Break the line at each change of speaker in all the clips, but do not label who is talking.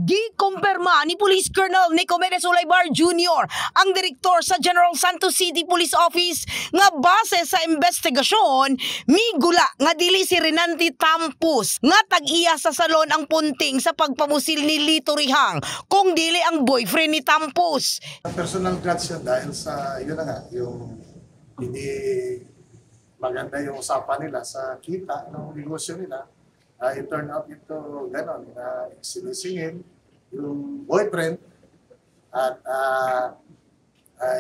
Gikumpirma ni Police Colonel Nico Menez Olaybar Jr., ang direktor sa General Santos City Police Office, nga base sa investigasyon, migula nga dili si Renanti Tampus nga tag-iya sa salon ang punting sa pagpamusil ni Lito Rihang, kung dili ang boyfriend ni Tampus.
Personal grudge yan dahil sa, yun na nga, yung hindi maganda yung usapan nila sa kita ng negosyo nila. It turned out ito gano'n, sinisingin yung boyfriend at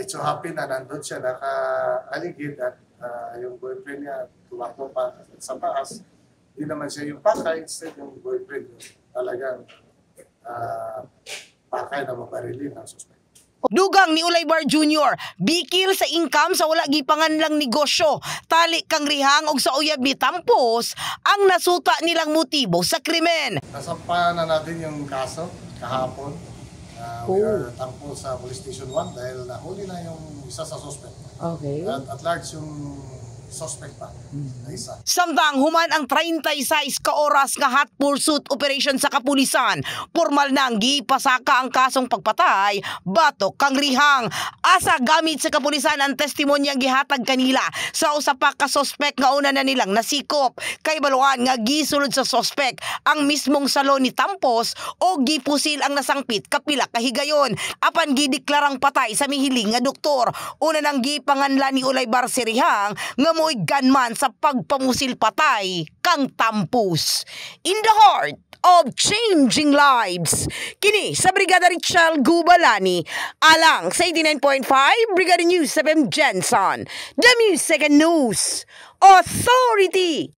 it's so happy na nandun siya naka-aligid at yung boyfriend niya tumakbo pa sa taas. Hindi naman siya yung pakay, instead yung boyfriend talagang pakay na mabarilin ang suspect.
Dugang ni Olaybar Jr., bikil sa income sa wala gipangan lang negosyo, tali kang Rihang og sa uyab ni Tampus ang nasuta nilang motibo sa krimen.
Nasampahan na natin yung kaso kahapon. We are thankful sa Police Station 1 dahil nahuli na yung isa sa suspect.
Okay.
At large yung suspect pa na isa.
Samtang human ang 36 ka oras nga hot pursuit operation sa kapulisan, formal nang gipasaka ang kasong pagpatay batok kang Rihang. Asa gamit sa kapulisan ang testimonyang gihatag kanila sa usa pa ka suspect nga una na nilang nasikop, kay baluan nga gisulod sa suspect ang mismong salon ni Tampos o gipusil ang nasangpit kapila ka higayon apan gideklarang patay sa mihiling nga doktor. Una nang gipanganlan ni Olaybar si Rihang nga mo'y gunman sa pagpamusil patay kang Tampus. In the heart of changing lives, kini sa Brigada Richel Gubalani, alang sa 89.5 Brigada News 7 Jensen, the Music and News Authority.